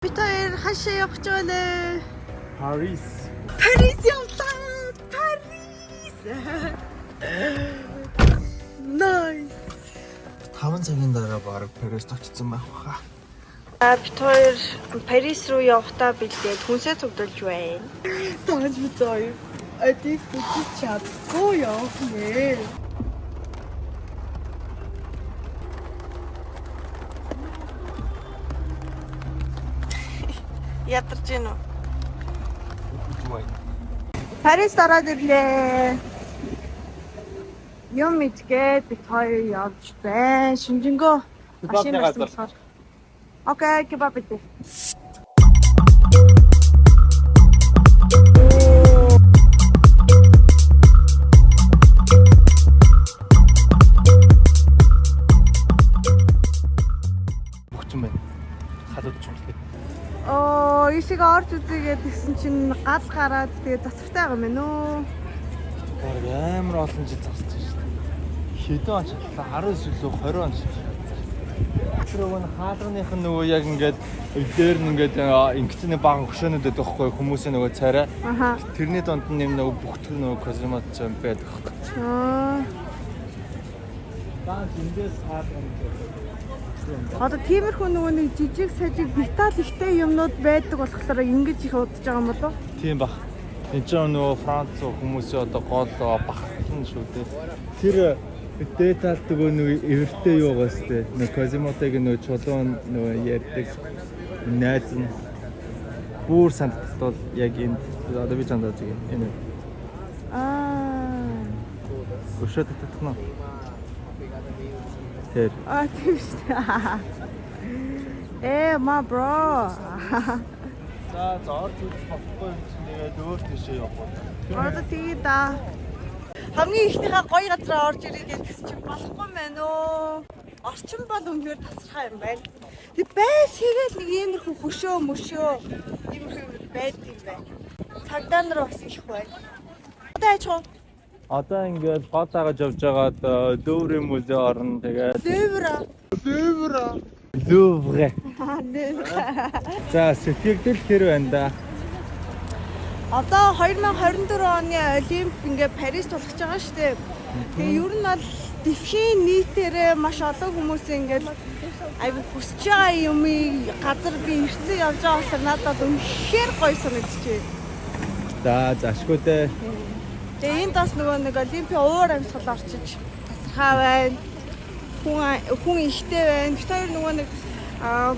Peter хашаа явж байна. Paris. Paris явлаа. Paris. Nice. 5 цагийн дараа баг Paris очсон байх баха. Peter Paris руу явахдаа бэлдээд хүнсээ цуглуулж байна. Тааж битээ. Эдийг бүтэж чадгүй явах нэ. Ядарч гин үү? Парис дараад ирлээ. Юм ичгээд бит хоёр явж байна. Шинжэнгөө машин байсан. Окей, кебаб идэ. Бүгчэн байна. Хадууд ч юм уу. Ишиг орж үзээгээд тэгсэн чинь гал гараад тэгээ засвартай байгаа юм байна уу? Баг амар олон жил зарсан шүү дээ. Хэдэн он ч 19 илүү 20 он шиг. Тэр нөгөө хаалганых нь нөгөө яг ингээд дээр нь ингээд ингэцний баг хөшөөнүүд байдаг байхгүй хүмүүсийн нөгөө царай. Тэрний донд нь юм нөгөө бүхтэр нөгөө космот юм байдаг байхгүй. Баа эндээс хаалган Одоо тиймэрхүү нөгөө нэг жижиг сажиг металл ихтэй юмнууд байдаг болохоор ингэж их удаж байгаа юм болов? Тийм баг. Энд ч нөгөө Франц хүмүүсийн одоо гол бахархлан шүү дээ. Тэр деталь нөгөө нэг эвэртэй юу байгаас тээ. Нөгөө Козимотыг нөгөө чулуун нөгөө ярьдаг найз нь бүр санагдтал яг энд одоо би чандаж байгаа юм. Энэ. Өшөөд татах нь. Тэр. Тийм шүү. My bro. За орж үзэх болохгүй юм чинь тэгээд өөр тийшээ явах. Одоо тэгээ да. Хамгийн ихнийхээ гоё газараа орж ирэх гэсэн чинь болохгүй мэн үү? Орчин бол үнээр тасархаа юм байна. Тэг байс хийгээл нэг иймэрхүү хөшөө иймэрхүү байдаг юм байна. Цагдаа нар бас их байна. Одоо ачаа. Одоо ингээд гол агаж явж байгаад Луврын музей орно тэгээд Лувр. За сэтгэгдэл тэр байна да. Одоо 2024 оны Олимп ингээд Парис тулгаж байгаа шүү дээ. Тэгээ ер нь бол дэлхийн нийтээрээ маш олон хүмүүс ингээд аюу хүсэж байгаа юм газар би ирсэн явж байгаа болохоор надад үнэхээр гоё санагдчихэ. За зашгүй дээ. Тэгээ энд бас нөгөө нэг Олимпийн уур амьсгал орчиж тасархаа байна. Хүн ихтэй байна. Бид хоёр нөгөө нэг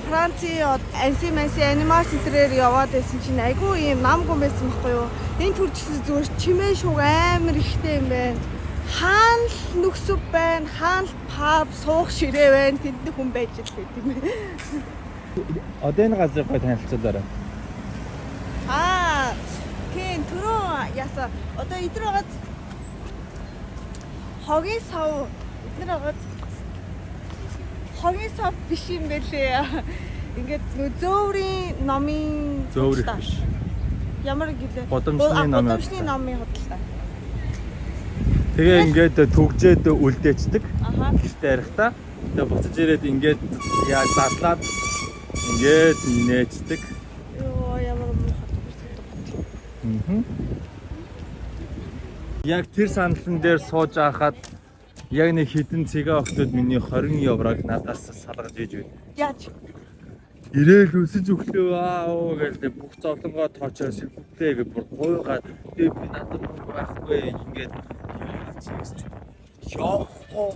Францын Анси анимац центрээр яваад байсан чинь айгүй юм намгүй байсан байхгүй юу? Энд төрчихсөн зүгээр чимээ шуг амар ихтэй юм байна. Хаан л нүксүв байна, хаан л паб суух ширээ байна. Тэнд хүн байж л тийм ээ. Одоо энэ газрыг гой танилцуулаарай. Тийм түрүү яса одоо эдгээр байгаа хогийн сав эдгээр байгаа хогийн сав биш юм бэлээ. Ингээд зөөврийн номын Зөөврөх биш. Ямар гэлээ? Годамжны номын худалдаа. Тэгээ ингээд төгжээд үлдээчдэг. Гэртээ ярихдаа. Тэгээ буцаж ирээд ингээд яг задлаад ингээд нээждэг. Яг тэр саналан дээр сууж байхад яг нэг хідэн цэгээ охтод миний 20 еврог надаас салгаж иж байна. Яаж? Ирээл өсөж өглөө гэж бүх зовлонгоо тоочоос хөвтэй гэж бүр гуйгаад би надад байхгүй ингээд явахгүй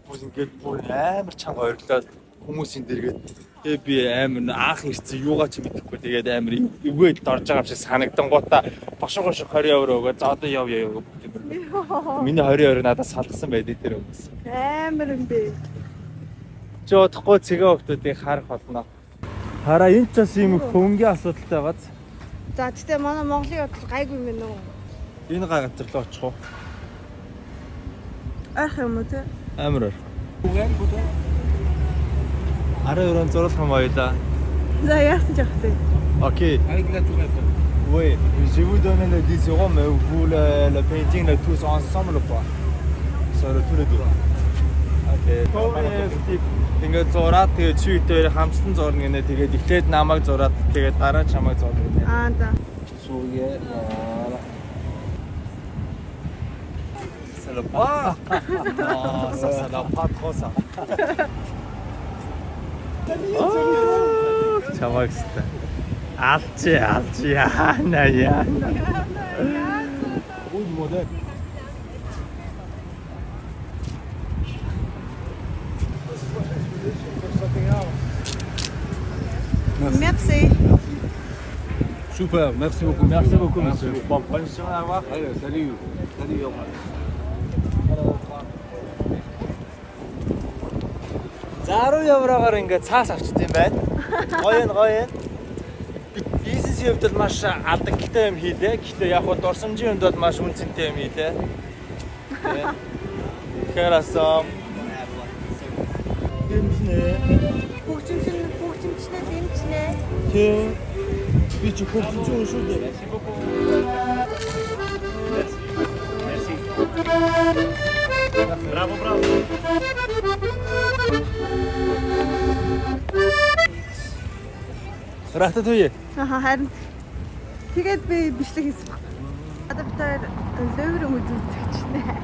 бүр ингээд бүр амар чанга ойрлоод хүмүүсийн дэргээд тэгээ би амар анх ирсэн юугаа ч мэдэхгүй тэгээд амар эвгээд дорж байгаа юм шиг санагдангуудаа бошгоо 20 евро өгөө за одоо яв. Миний 20 евро надад салгасан байдаг тэр хүмүүс. Амар юм бэ. Чи удахгүй цэгээ өвтүүдийг харах болно. Хараа энэ ч бас юм хөнгөн асуудалтай байгааз. За тэгтээ манай Монголын бодол гайгүй юм байна уу? Энэ газар руу очих уу? Арх юм уу те? Амар орх. Араа өрөө зурлах юм байлаа. За яасан ч ахтай. Окей. Oui, je vais vous donner les 10 euros, mais vous le painting tous ensemble ou pas? Sur tous les deux. Ok. Төвөөрөө ингээд зураад тэгээд чи дээр хамтсан зурна гинэ. Тэгээд эхлээд намайг зураад тэгээд дараа чамайг зурна гинэ. За. Сууя. Салапа. Салапа троса. Чамайгстай. Алчи яана. Ой модель. Merci. Super, merci beaucoup. Merci beaucoup, monsieur. Bon, bonne journée à vous. Allez, salut. Salut, Yoman. €10 еврогоор ингээд цаас авчт юм байна. Гоё. Бизнесийн хувьд бол маш алдагтай юм хийлээ. Гэхдээ яг хөө дурсамжийн хувьд бол маш үнцэнтэй юм хийлээ. Хэрасам. Дэмжнэ. Бүгдчнээ дэмжнэ. Тийм. Би ч хөлцөн шүү дээ. Браво. Рататуе. Харин тэгээд би бичлэг хийсэн баг. Адаптер левер үзүүлж байна.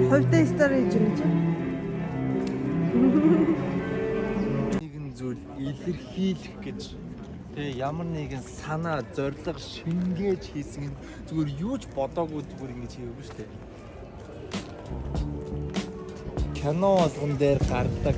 Хувьтай стори хийж юм чи. Нэгэн зүйл илэрхийлэх гэж тэгээ ямар нэгэн санаа, зориг, шингээж хийсэн нь зүгээр юу ч бодоогүй зүгээр ингэж хийвгүй шүү дээ. Кино болгон дээр гардаг